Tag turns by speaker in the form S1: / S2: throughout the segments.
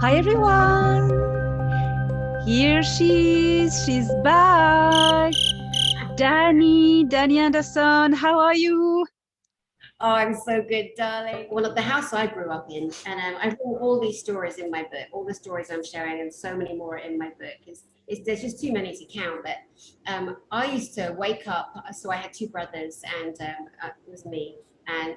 S1: Hi everyone! Here she is, she's back! Dani Henderson, how are you?
S2: Oh, I'm so good, darling. Well, at the house I grew up in, and I've written all these stories in my book, all the stories I'm sharing, and so many more in my book. There's just too many to count. But I used to wake up, so I had two brothers, and it was me, and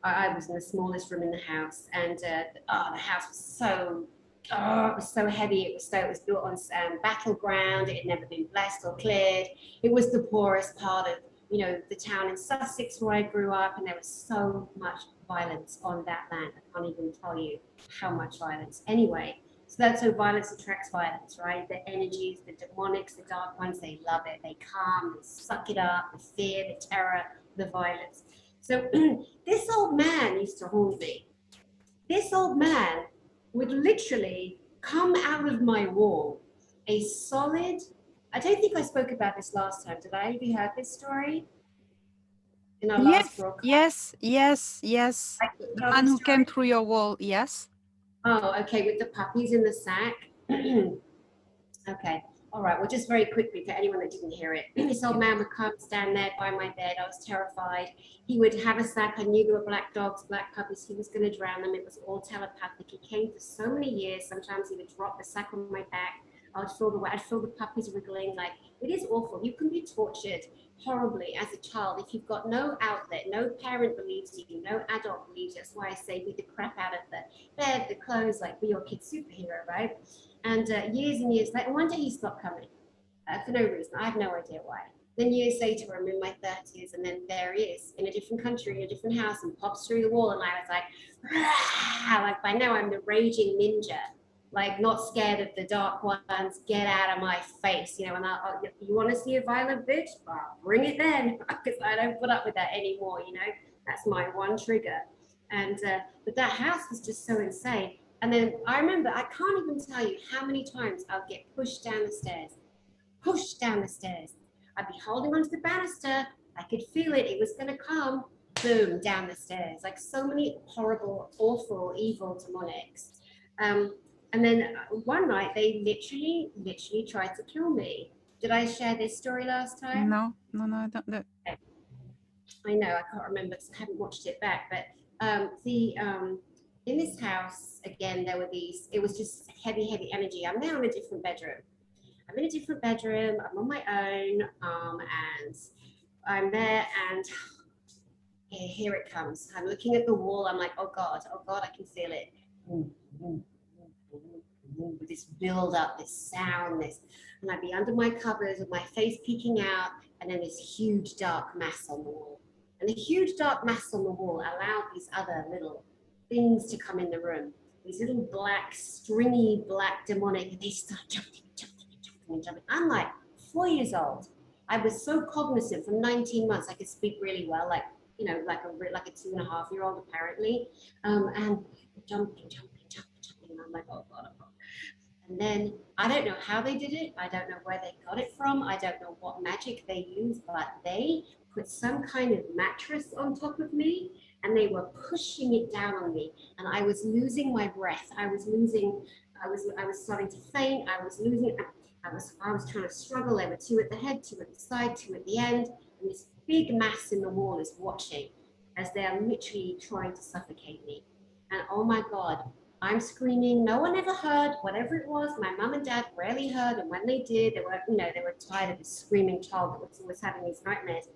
S2: I was in the smallest room in the house, and the house was it was so heavy. It was built on battleground. It had never been blessed or cleared. It was the poorest part of the town in Sussex where I grew up, and there was so much violence on that land. I can't even tell you how much violence. Anyway, so violence attracts violence, right? The energies, the demonics, the dark ones, they love it. They come, they suck it up, the fear, the terror, the violence. So this old man used to haunt me. This old man would literally come out of my wall, a solid. I don't think I spoke about this last time. Did I? Have you heard this story in our last
S1: Yes,
S2: broadcast?
S1: yes, yes, yes.
S2: I
S1: The
S2: tell
S1: man
S2: this
S1: who came
S2: story.
S1: through your wall, yes.
S2: Oh, okay, with the puppies in the sack. Okay. All right. Well, just very quickly for anyone that didn't hear it, this old
S1: Yeah.
S2: man would come stand there by my bed. I was terrified. He would have a sack. I knew there were black dogs, black puppies. He was going to drown them. It was all telepathic. He came for so many years. Sometimes he would drop the sack on my back. I'd feel the puppies wriggling. Like, it is awful. You can be tortured horribly as a child if you've got no outlet, no parent believes you, no adult believes you. That's why I say beat the crap out of the bed, the clothes, like be your kid's superhero, right? And years and years later, one day he stopped coming for no reason. I have no idea why. Then years later, I'm in my 30s, and then there he is in a different country, in a different house, and pops through the wall. And I was like by now I'm the raging ninja, like not scared of the dark ones. Get out of my face, And you want to see a violent bitch? Bring it then, because I don't put up with that anymore. That's my one trigger. And but that house was just so insane. And then I remember, I can't even tell you how many times I'll get pushed down the stairs. I'd be holding onto the banister. I could feel it. It was going to come. Boom, down the stairs. Like so many horrible, awful, evil demonics. And then one night they literally tried to kill me. Did I share this story last time?
S1: No, no, no, I don't.
S2: I know, I can't remember because I haven't watched it back. But the in this house again, there were these. It was just heavy, heavy energy. I'm now in a different bedroom. I'm in a different bedroom. I'm on my own, and I'm there, and here it comes. I'm looking at the wall. I'm like, oh God, I can feel it. This build up, this sound, and I'd be under my covers with my face peeking out, and then this huge dark mass on the wall. And the huge dark mass on the wall allowed these other little things to come in the room. These little black, stringy, black demonic, and they start jumping. I'm like 4 years old. I was so cognizant from 19 months. I could speak really well, like a 2.5-year-old apparently, and jumping. And I'm like, oh God, oh God. And then I don't know how they did it. I don't know where they got it from. I don't know what magic they used, but they put some kind of mattress on top of me, and they were pushing it down on me. And I was losing my breath. I was starting to faint. I was trying to struggle. There were two at the head, two at the side, two at the end. And this big mass in the wall is watching as they are literally trying to suffocate me. And oh my God, I'm screaming. No one ever heard whatever it was. My mum and dad rarely heard, and when they did, they were tired of this screaming child that was always having these nightmares.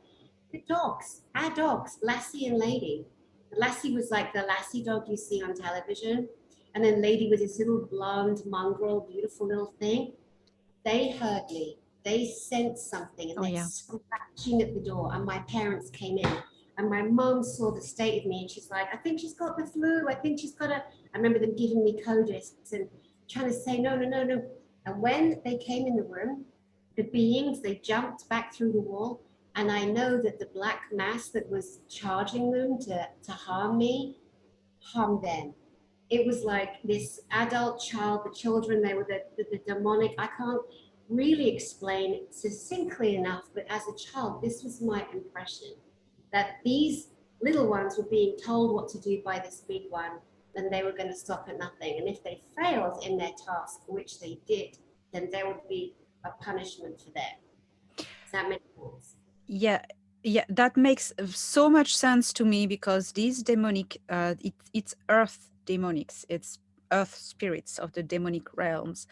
S2: The dogs, our dogs, Lassie and Lady. Lassie was like the Lassie dog you see on television, and then Lady was this little blonde mongrel, beautiful little thing. They heard me. They sensed something, and
S1: Oh
S2: they're
S1: yeah.
S2: scratching at the door. And my parents came in, and my mum saw the state of me, and she's like, "I think she's got the flu. I think she's got a." I remember them giving me Codis and trying to say, "No, no, no, no." And when they came in the room, the beings they jumped back through the wall, and I know that the black mass that was charging them to harm me harmed them. It was like this adult child, the children, they were the demonic. I can't really explain it succinctly enough, but as a child, this was my impression that these little ones were being told what to do by this big one. then they were going to stop at nothing. And if they failed in their task, which they did, then there would be a punishment for them. Does that make sense?
S1: Yeah, yeah, that makes so much sense to me, because these demonic, it's earth demonics, it's earth spirits of the demonic realms.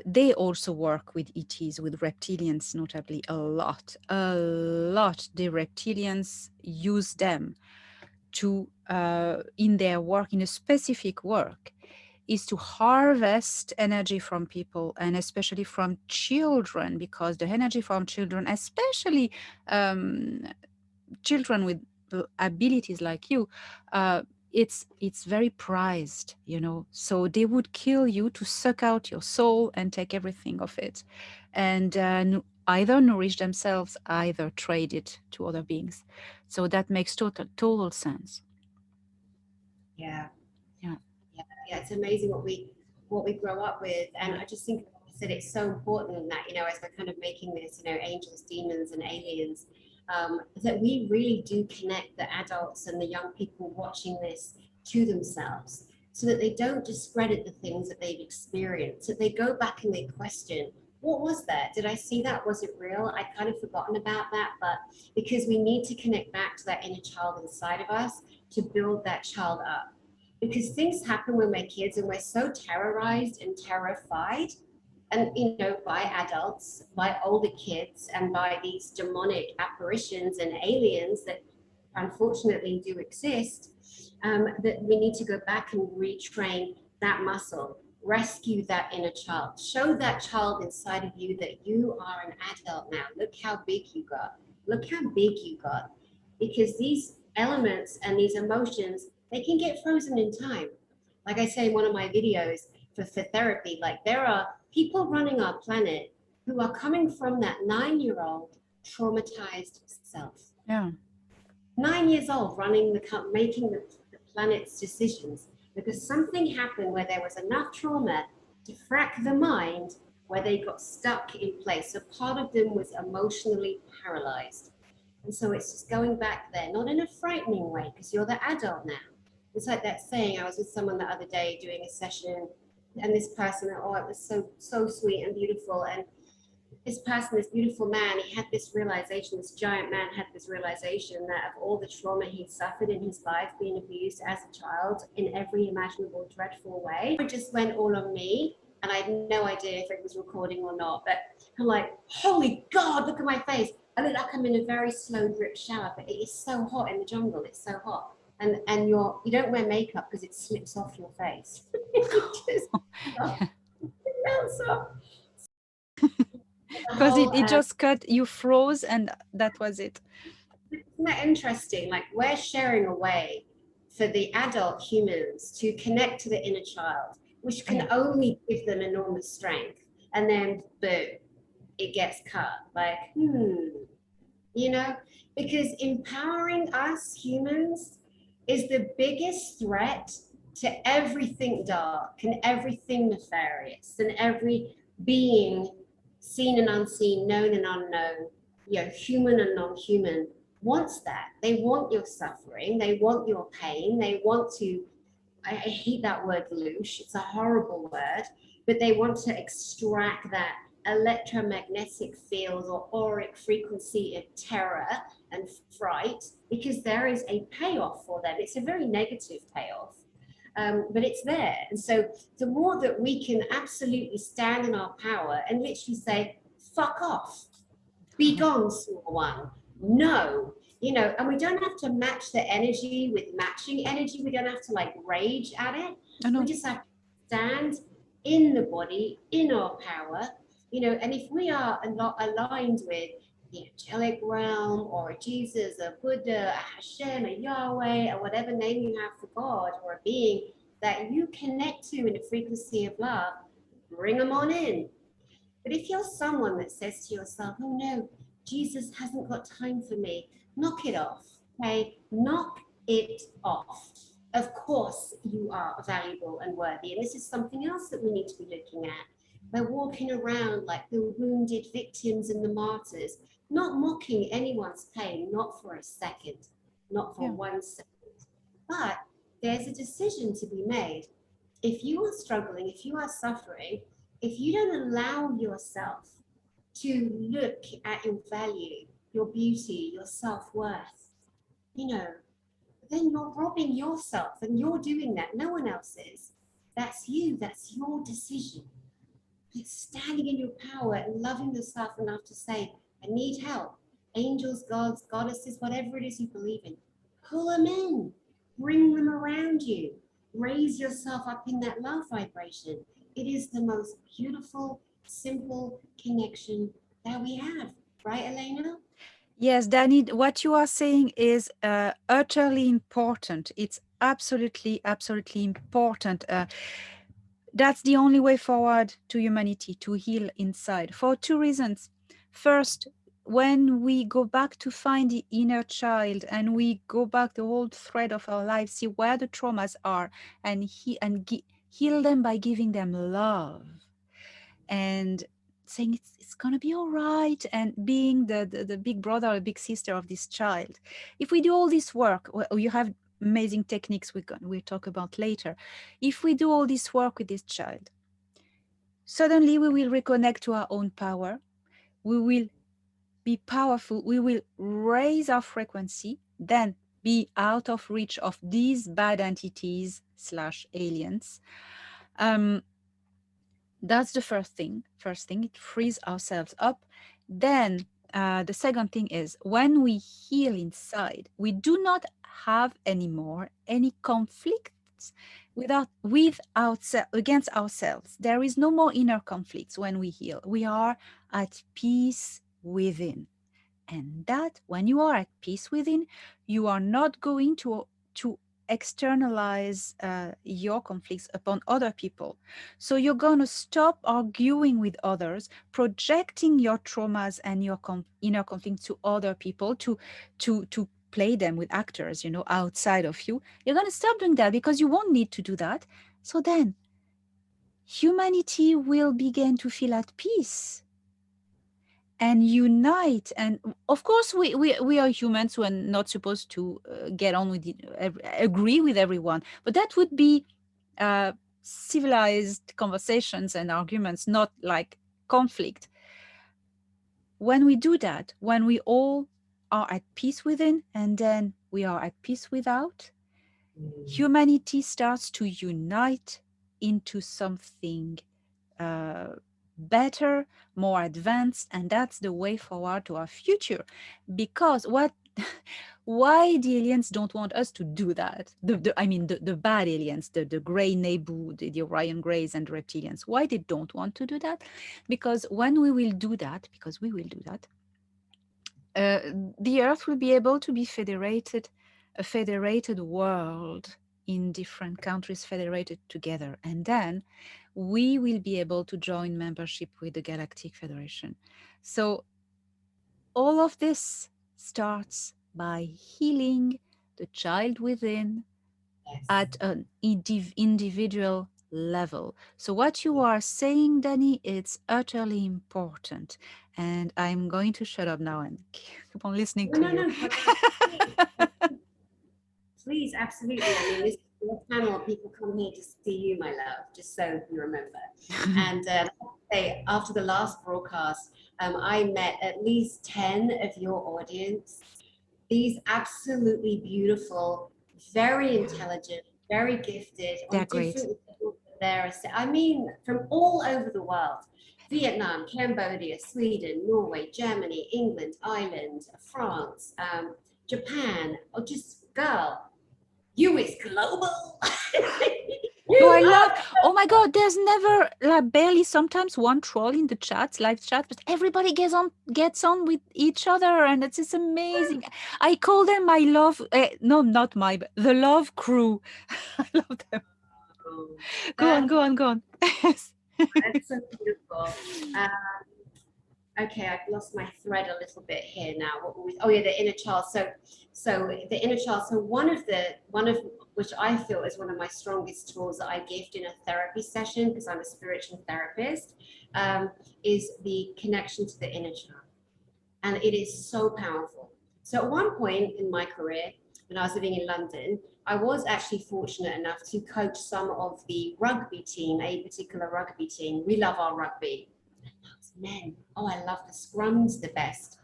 S1: They also work with ETs, with reptilians, notably a lot, a lot. The reptilians use them to, in their work, in a specific work, is to harvest energy from people, and especially from children, because the energy from children, especially children with abilities like you, it's very prized, you know. So they would kill you to suck out your soul and take everything of it, and either nourish themselves, either trade it to other beings. So that makes total sense.
S2: Yeah.
S1: Yeah.
S2: Yeah, it's amazing what we grow up with. And
S1: Yeah.
S2: I just think, like I said, it's so important that, you know, as we're kind of making this, you know, angels, demons, and aliens, that we really do connect the adults and the young people watching this to themselves, so that they don't discredit the things that they've experienced, that they go back and they question, what was that? Did I see that? Was it real? I kind of forgotten about that. But because we need to connect back to that inner child inside of us to build that child up, because things happen when we're kids and we're so terrorized and terrified, and, you know, by adults, by older kids, and by these demonic apparitions and aliens that unfortunately do exist, that we need to go back and retrain that muscle, rescue that inner child, show that child inside of you that you are an adult now. Look how big you got. Look how big you got. Because these elements and these emotions, they can get frozen in time. Like I say in one of my videos for therapy, like there are people running our planet who are coming from that 9-year-old traumatized self.
S1: Yeah.
S2: 9 years old, running making the planet's decisions, because something happened where there was enough trauma to frack the mind, where they got stuck in place. So part of them was emotionally paralyzed. And so it's just going back there, not in a frightening way, because you're the adult now. It's like that saying, I was with someone the other day doing a session, and this person, oh, it was so sweet and beautiful. And this person, this beautiful man, he had this realization, this giant man had this realization that of all the trauma he'd suffered in his life, being abused as a child in every imaginable dreadful way, it just went all on me. And I had no idea if it was recording or not, but I'm like, holy God, look at my face. I look like I'm in a very slow drip shower, but it is so hot in the jungle, it's so hot. And you don't wear makeup because it slips off your face. It just melts off.
S1: Because it just cut, you froze, and that was it.
S2: Isn't that interesting? Like, we're sharing a way for the adult humans to connect to the inner child, which can only give them enormous strength. And then, boom, it gets cut. Like, you know, because empowering us humans is the biggest threat to everything dark and everything nefarious and every being seen and unseen, known and unknown, you know, human and non-human, wants that. They want your suffering, they want your pain, they want to, I hate that word loosh, it's a horrible word, but they want to extract that electromagnetic field or auric frequency of terror and fright, because there is a payoff for them. It's a very negative payoff, but it's there. And so the more that we can absolutely stand in our power and literally say, fuck off, be gone, small one, no, you know, and we don't have to match the energy with matching energy. We don't have to like rage at it. We just have to stand in the body, in our power, you know. And if we are aligned with the angelic realm or a Jesus, a Buddha, a Hashem, a Yahweh, or whatever name you have for God or a being that you connect to in a frequency of love, bring them on in. But if you're someone that says to yourself, oh no, Jesus hasn't got time for me, knock it off, okay? Knock it off. Of course you are valuable and worthy. And this is something else that we need to be looking at. We're walking around like the wounded victims and the martyrs, not mocking anyone's pain, not for a second, not for 1 second. But there's a decision to be made. If you are struggling, if you are suffering, if you don't allow yourself to look at your value, your beauty, your self-worth, you know, then you're robbing yourself, and you're doing that. No one else is. That's you. That's your decision. It's standing in your power and loving yourself enough to say, I need help. Angels, gods, goddesses, whatever it is you believe in, pull them in, bring them around you, raise yourself up in that love vibration. It is the most beautiful, simple connection that we have, right, Elena?
S1: Yes, Danny, what you are saying is utterly important. It's absolutely, absolutely important. That's the only way forward to humanity, to heal inside, for two reasons. First, when we go back to find the inner child and we go back the whole thread of our life, see where the traumas are, and heal them by giving them love and saying it's going to be all right, and being the big brother or big sister of this child. If we do all this work, well, you have amazing techniques we'll talk about later. If we do all this work with this child, suddenly we will reconnect to our own power. We will be powerful. We will raise our frequency, then be out of reach of these bad entities slash aliens. Um, That's the first thing. First thing, it frees ourselves up. Then the second thing is when we heal inside, we do not have anymore any conflicts against ourselves. There is no more inner conflicts when we heal. We are at peace within. And that when you are at peace within, you are not going to externalize your conflicts upon other people. So you're going to stop arguing with others, projecting your traumas and your inner conflicts to other people, to play them with actors, outside of you. You're going to stop doing that because you won't need to do that. So then humanity will begin to feel at peace and unite. And of course we are humans who are not supposed to get on with agree with everyone, but that would be civilized conversations and arguments, not like conflict. When we do that, when we all are at peace within and then we are at peace without, humanity starts to unite into something better, more advanced, and that's the way forward to our future. Because why the aliens don't want us to do that? The bad aliens, the gray Nebu, the Orion Greys and reptilians. Why they don't want to do that? Because when we will do that, because we will do that, the Earth will be able to be federated, a federated world in different countries federated together. And then we will be able to join membership with the Galactic Federation. So all of this starts by healing the child within
S2: Yes.
S1: at an individual level. So what you are saying, Dani, it's utterly important. And I'm going to shut up now and keep on listening
S2: No,
S1: to
S2: no,
S1: you.
S2: no, please, absolutely. I mean, this is your panel. People come here to see you, my love, just so you remember. And say, after the last broadcast, I met at least 10 of your audience. These absolutely beautiful, very intelligent, very gifted,
S1: They're
S2: on
S1: great.
S2: different levels of their, I mean, from all over the world. Vietnam, Cambodia, Sweden, Norway, Germany, England, Ireland, France, Japan, or just girl, you is global.
S1: No,
S2: You
S1: I
S2: are.
S1: love. Oh my God, there's never like barely sometimes one troll in the chats, live chat, but everybody gets on with each other, and it's just amazing. I call them my love. No, not my, but the love crew. I love them. Go on,
S2: That's
S1: go on, go on. Yes.
S2: that's so beautiful. Okay, I've lost my thread a little bit here now. What were we, oh yeah, the inner child. So the inner child. So one of which I feel is one of my strongest tools that I gift in a therapy session, because I'm a spiritual therapist, is the connection to the inner child, and it is so powerful. So at one point in my career, when I was living in London, I was actually fortunate enough to coach some of the rugby team, a particular rugby team. We love our rugby. Men, oh, I love the scrums the best.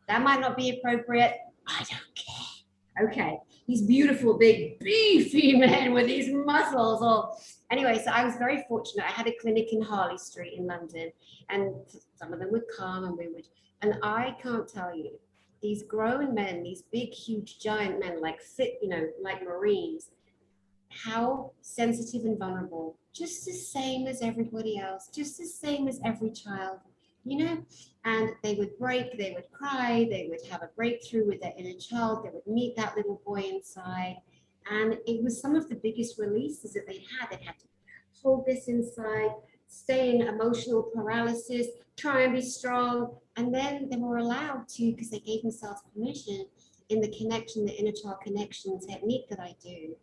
S2: That might not be appropriate. I don't care. Okay, these beautiful, big, beefy men with these muscles. Or anyway, so I was very fortunate. I had a clinic in Harley Street in London, and some of them would come, and we would. And I can't tell you, these grown men, these big, huge, giant men, like fit, like Marines, how sensitive and vulnerable, just the same as everybody else, just the same as every child, you know? And they would break, they would cry, they would have a breakthrough with their inner child, they would meet that little boy inside. And it was some of the biggest releases that they had. They had to hold this inside, stay in emotional paralysis, try and be strong. And then they were allowed to, because they gave themselves permission in the connection, the inner child connection technique that I do,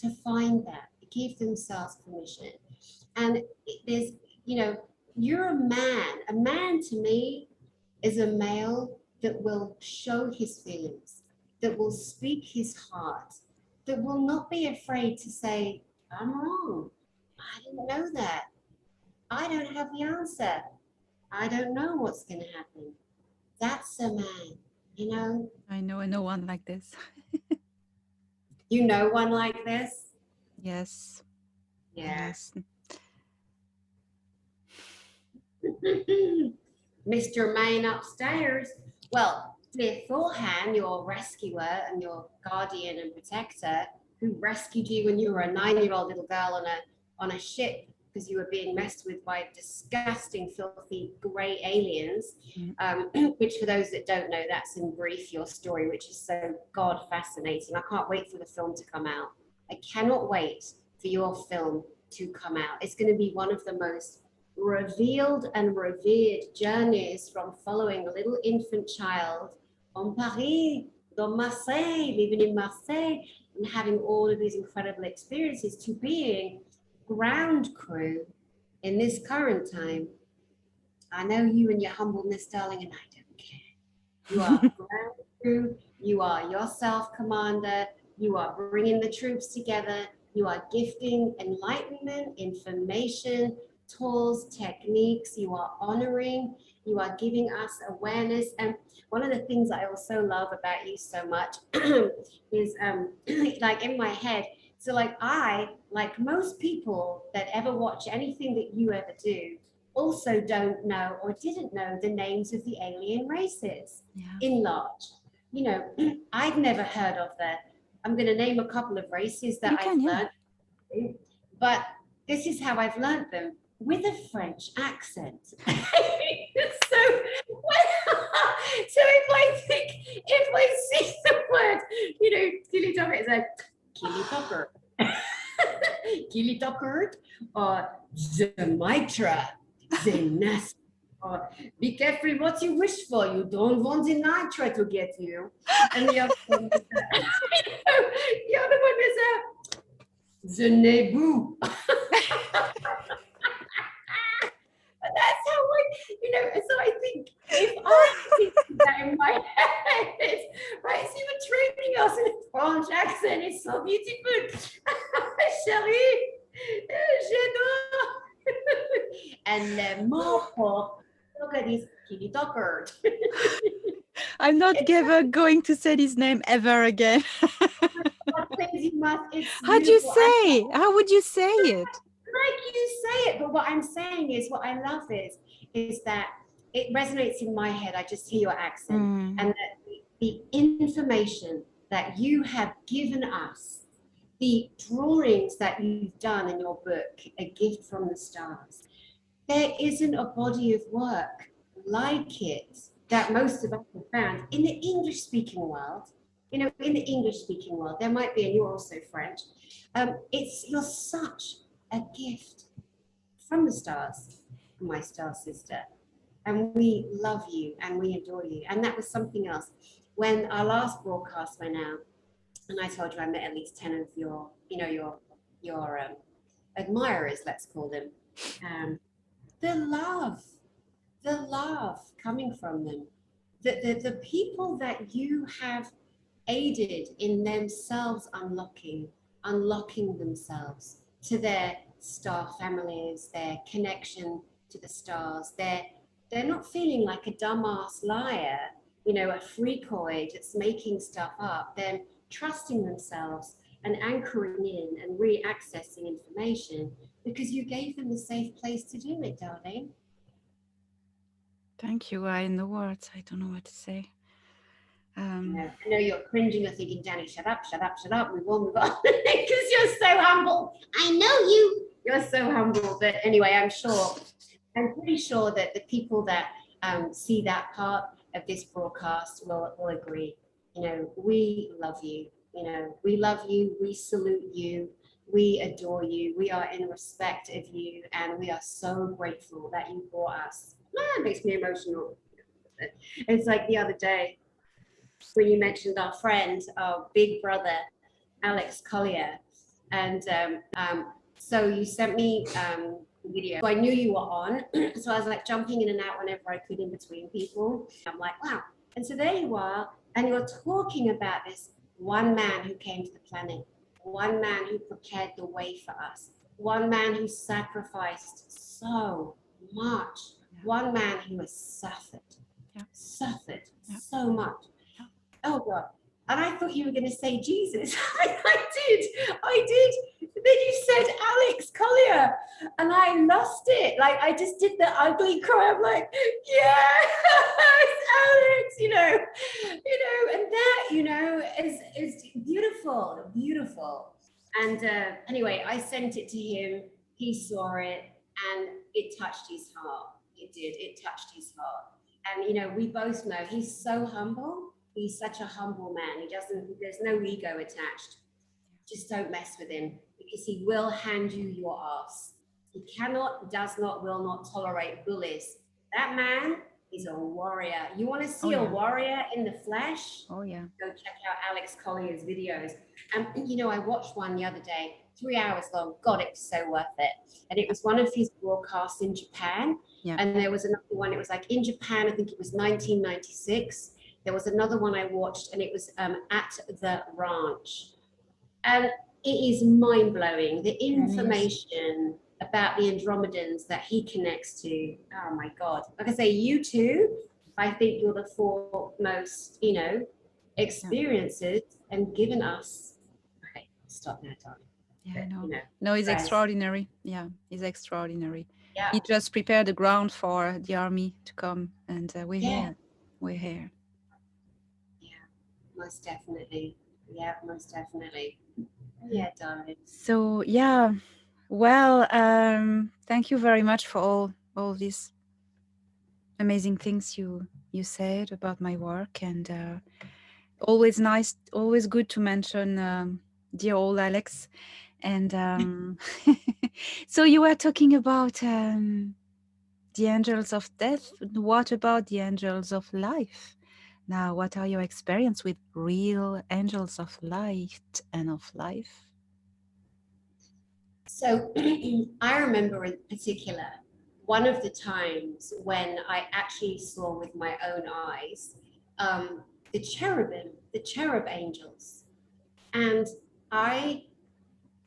S2: to find that, give themselves permission. And there's, you're a man. A man to me is a male that will show his feelings, that will speak his heart, that will not be afraid to say, I'm wrong. I didn't know that. I don't have the answer. I don't know what's going to happen. That's a man, you know?
S1: I know no one like this.
S2: You know one like this?
S1: Yes.
S2: Yeah.
S1: Yes.
S2: Mr. Main upstairs. Well, Clear Thorhan, your rescuer and your guardian and protector, who rescued you when you were a 9-year-old little girl on a ship because you were being messed with by disgusting, filthy grey aliens. Which, for those that don't know, that's in brief your story, which is so god fascinating. I can't wait for the film to come out. I cannot wait for your film to come out. It's going to be one of the most revealed and revered journeys from following a little infant child on Paris, dans Marseille, living in Marseille, and having all of these incredible experiences, to being ground crew in this current time. I know you and your humbleness, darling, and I don't care. You are ground crew, you are yourself commander, you are bringing the troops together, you are gifting enlightenment, information, tools, techniques, you are honoring, you are giving us awareness. And one of the things I also love about you so much is like in my head, so like I, like most people that ever watch anything that you ever do, also don't know or didn't know the names of the alien races
S1: Yeah.
S2: in large. I'd never heard of that. I'm going to name a couple of races
S1: You
S2: that I've
S1: can, yeah.
S2: learned, but this is how I've learned them, with a French accent. So, if I see the word, Killy Tucker, it's like Killy Tucker, Killy Tucker, or the Mitra, the Nest. Be careful what you wish for. You don't want the nitra to get you. And the other one is the Nebu. That's how so I think if I think that in my head, right, so you were training us in a French accent, it's so beautiful. Chérie, j'adore. And le mot for look at this kitty talker.
S1: I'm not ever going to say his name ever again.
S2: It's
S1: How'd you
S2: beautiful.
S1: say? How would you say it?
S2: Like you say it, but what I'm saying is, what I love is that it resonates in my head. I just hear your accent, and that the information that you have given us, the drawings that you've done in your book, A Gift from the Stars, there isn't a body of work like it that most of us have found in the English speaking world. In the English speaking world, there might be, and you're also French. You're such a gift from the stars, my star sister. And we love you and we adore you. And that was something else. When our last broadcast went out, and I told you I met at least 10 of your admirers, let's call them. The love coming from them, the people that you have aided in themselves unlocking themselves to their star families, their connection to the stars. They're not feeling like a dumbass liar, you know, a freakoid that's making stuff up. They're trusting themselves and anchoring in and re-accessing information because you gave them the safe place to do it, darling.
S1: Thank you. I know words. I don't know what to say.
S2: You
S1: Um,
S2: know, I know you're cringing, you're thinking, Danny, shut up, shut up, shut up, move on, because you're so humble. I know you. You're so humble. But anyway, I'm pretty sure that the people that see that part of this broadcast will agree. You know, we love you. You know, we love you. We salute you. We adore you. We are in respect of you. And we are so grateful that you brought us. It makes me emotional. It's like the other day, when you mentioned our friend, our big brother, Alex Collier. And so you sent me the video. So I knew you were on. So I was like jumping in and out whenever I could in between people. I'm like, wow. And so there you are. And you're talking about this one man who came to the planet, one man who prepared the way for us, one man who sacrificed so much,
S1: yeah,
S2: one man who has
S1: yeah,
S2: suffered
S1: yeah,
S2: so much.
S1: yeah.
S2: Oh God. And I thought you were going to say Jesus. I did. But then you said Alex Collier, and I lost it. Like I just did the ugly cry. I'm like, yeah, it's Alex. And that, is beautiful, beautiful. And anyway, I sent it to him. He saw it, and it touched his heart. It did. It touched his heart. And we both know he's so humble. He's such a humble man. There's no ego attached. Just don't mess with him because he will hand you your ass. He cannot, does not, will not tolerate bullies. That man is a warrior. You want to
S1: Oh
S2: see a
S1: yeah.
S2: warrior in the flesh?
S1: Oh yeah.
S2: Go check out Alex Collier's videos. And I watched one the other day, 3 hours long. God, it was so worth it. And it
S1: Yeah.
S2: was one of his broadcasts in Japan.
S1: Yeah.
S2: And there was another one, it was like in Japan, I think it was 1996. There was another one I watched, and it was at the ranch. And it is mind blowing. The
S1: It is.
S2: information about the Andromedans that he connects to. Oh my God. Like I say, you two, I think you're the foremost,
S1: Yeah.
S2: experiences and given us. Okay, stop now, darling.
S1: Yeah, I
S2: But,
S1: know. No, he's
S2: prayers.
S1: extraordinary. Yeah, he's extraordinary.
S2: Yeah,
S1: He just prepared the ground for the army to come, and we're
S2: yeah,
S1: here. We're here.
S2: yeah, most definitely. Yeah, most definitely. Yeah, darling.
S1: So yeah, well, thank you very much for all these amazing things you said about my work, and always nice, always good to mention dear old Alex. And so you were talking about the angels of death. What about the angels of life? Now, what are your experience with real angels of light and of life?
S2: So I remember in particular one of the times when I actually saw with my own eyes the cherubim, the cherub angels. And I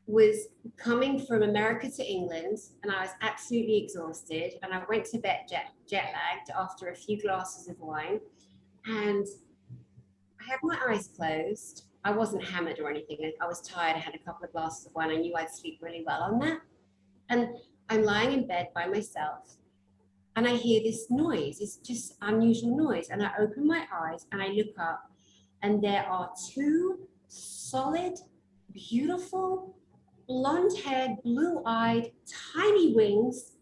S2: was coming from America to England, and I was absolutely exhausted. And I went to bed jet lagged after a few glasses of wine. And I had my eyes closed. I wasn't hammered or anything. I was tired. I had a couple of glasses of wine. I knew I'd sleep really well on that. And I'm lying in bed by myself, and I hear this noise. It's just unusual noise. And I open my eyes and I look up, and there are two solid, beautiful, blonde-haired, blue-eyed, tiny wings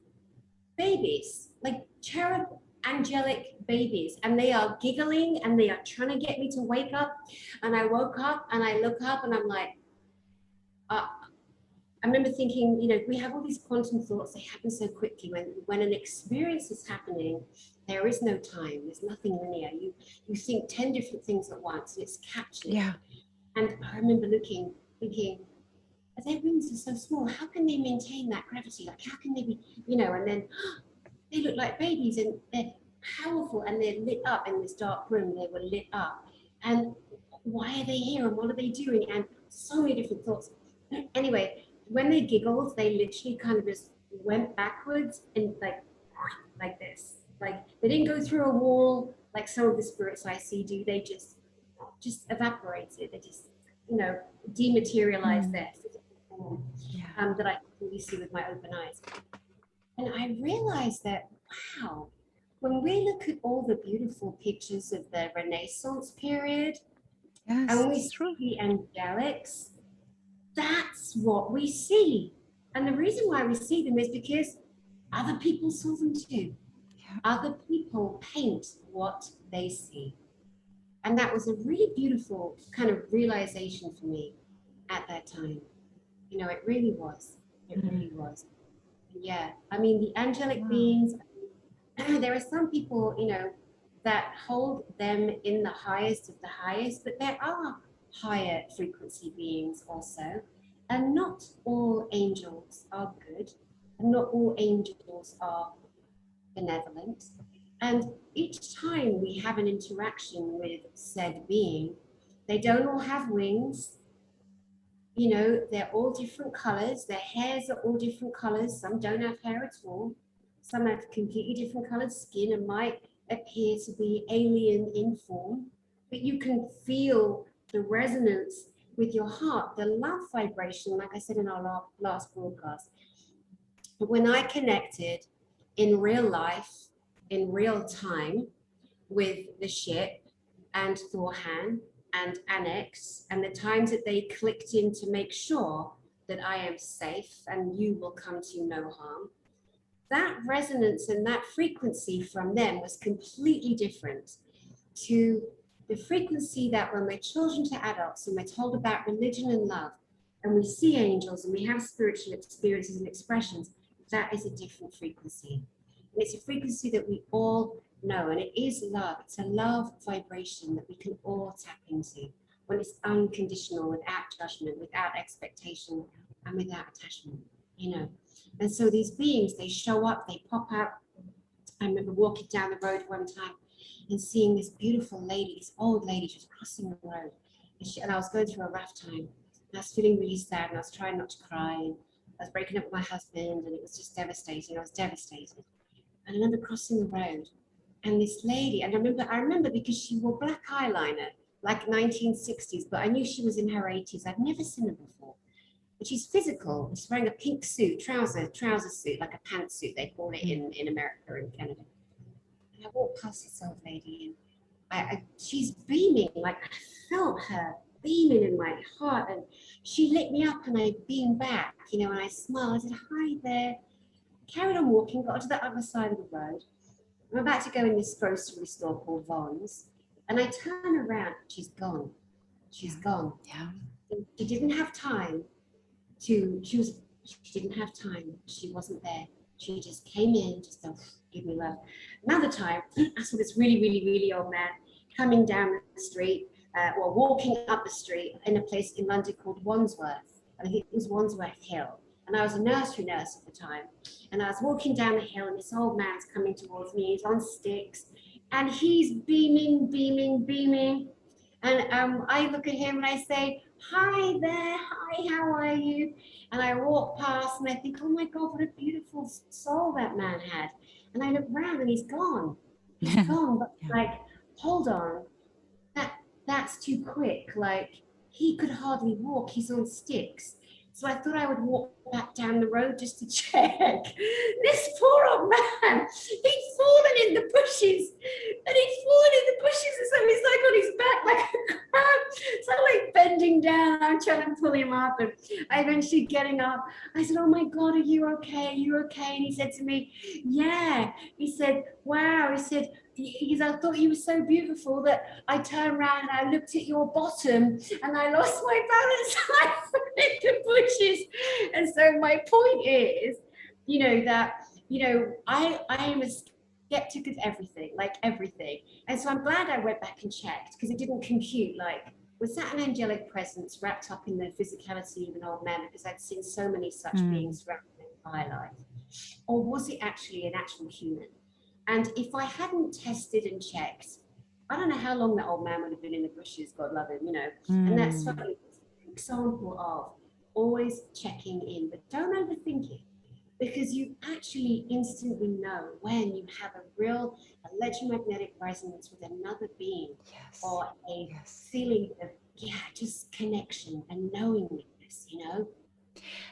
S2: babies, like cherub angelic babies. And they are giggling and they are trying to get me to wake up. And I woke up and I look up and I'm like, uh, I remember thinking, we have all these quantum thoughts, they happen so quickly. When an experience is happening, there is no time, there's nothing linear. You think 10 different things at once and it's captured.
S1: Yeah,
S2: And I remember thinking, their wings are so small, how can they maintain that gravity? Like, how can they be, and then they look like babies, and powerful, and they're lit up in this dark room. They were lit up, and why are they here, and what are they doing, and so many different thoughts. Anyway, when they giggled, they literally kind of just went backwards and like this. Like they didn't go through a wall like some of the spirits I see do. They just evaporated. They just, you know, dematerialized
S1: Mm.
S2: their physical form,
S1: Yeah.
S2: that I could really see with my open eyes. And I realized that, wow, when we look at all the beautiful pictures of the Renaissance period
S1: Yes,
S2: and we
S1: it's
S2: see
S1: true.
S2: the angelics, that's what we see. And the reason why we see them is because other people saw them too.
S1: Yeah.
S2: Other people paint what they see. And that was a really beautiful kind of realization for me at that time. You know, it really was. It
S1: Mm.
S2: really was. Yeah. I mean, the angelic
S1: Wow.
S2: beings, there are some people, you know, that hold them in the highest of the highest, but there are higher frequency beings also. And not all angels are good, and not all angels are benevolent. And each time we have an interaction with said being, they don't all have wings. You know, they're all different colors. Their hairs are all different colors. Some don't have hair at all. Some have completely different colored skin and might appear to be alien in form. But you can feel the resonance with your heart, the love vibration, like I said in our last broadcast. But when I connected in real life, in real time, with the ship and Thorhan and Annex, and the times that they clicked in to make sure that I am safe and you will come to no harm, that resonance and that frequency from them was completely different to the frequency that when we're children to adults and we're told about religion and love and we see angels and we have spiritual experiences and expressions, that is a different frequency. And it's a frequency that we all know, and it is love. It's a love vibration that we can all tap into when it's unconditional, without judgment, without expectation, and without attachment, you know. And so these beings, they show up, they pop out. I remember walking down the road one time and seeing this beautiful lady, this old lady, she was crossing the road. And I was going through a rough time. And I was feeling really sad and I was trying not to cry. And I was breaking up with my husband and it was just devastating. I was devastated. And I remember crossing the road and this lady, and I remember because she wore black eyeliner, like 1960s, but I knew she was in her 80s. I'd never seen her before. But she's physical. She's wearing a pink suit, trouser suit, like a pantsuit, they call it
S1: Mm.
S2: in America and Canada. And I walked past this old lady and she's beaming, like I felt her beaming in my heart. And she lit me up and I beamed back, you know, and I smiled. I said, hi there. Carried on walking, got to the other side of the road. I'm about to go in this grocery store called Vons. And I turn around, she's gone. She's
S1: Yeah.
S2: gone.
S1: Yeah.
S2: She didn't have time she didn't have time. She wasn't there. She just came in, just to give me love. Another time, I saw this really, really, really old man coming down the street, or walking up the street in a place in London called Wandsworth. I think it was Wandsworth Hill. And I was a nursery nurse at the time. And I was walking down the hill, and this old man's coming towards me. He's on sticks, and he's beaming, beaming, beaming. And I look at him and I say, hi there, hi, how are you? And I walk past and I think, oh my God, what a beautiful soul that man had. And I look around and he's gone. He's gone. But
S1: Yeah.
S2: like, hold on, that that's too quick. Like he could hardly walk. He's on sticks. So I thought I would walk back down the road just to check. This poor old man, he'd fallen in the bushes. And he'd fallen in the bushes. And so he's like on his back like a crab. So I'm like bending down. I'm trying to pull him up. And I eventually getting up. I said, oh my God, are you okay? Are you okay? And he said to me, yeah. He said, wow. He said, I thought you were so beautiful that I turned around and I looked at your bottom and I lost my balance. I fell in the bushes. And so my point is, you know, that, you know, I am a skeptic of everything, like everything. And so I'm glad I went back and checked because it didn't compute. Like, was that an angelic presence wrapped up in the physicality of an old man? Because I'd seen so many such
S1: Mm.
S2: beings throughout my entire life. Or was it actually an actual human? And if I hadn't tested and checked, I don't know how long that old man would have been in the bushes, God love him, you know. And that's
S1: Mm.
S2: something, an example of always checking in, but don't overthink it, because you actually instantly know when you have a real electromagnetic resonance with another being,
S1: Yes.
S2: or a
S1: Yes.
S2: feeling of, yeah, just connection and knowingness, you know.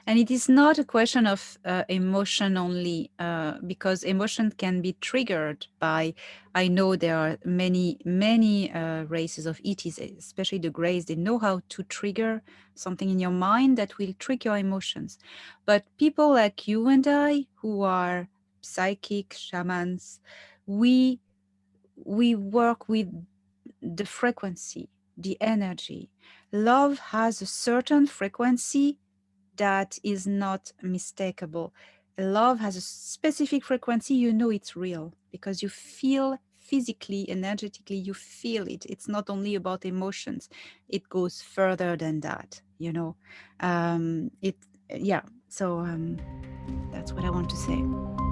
S1: And it is not a question of emotion only, because emotion can be triggered by. I know there are many races of ETs, especially the Greys. They know how to trigger something in your mind that will trigger your emotions. But people like you and I, who are psychic shamans, we we work with the frequency, the energy. Love has a certain frequency that is not mistakable. Love has a specific frequency, you know it's real because you feel physically, energetically, you feel it. It's not only about emotions, it goes further than that, you know. It, yeah. So that's what I want to say.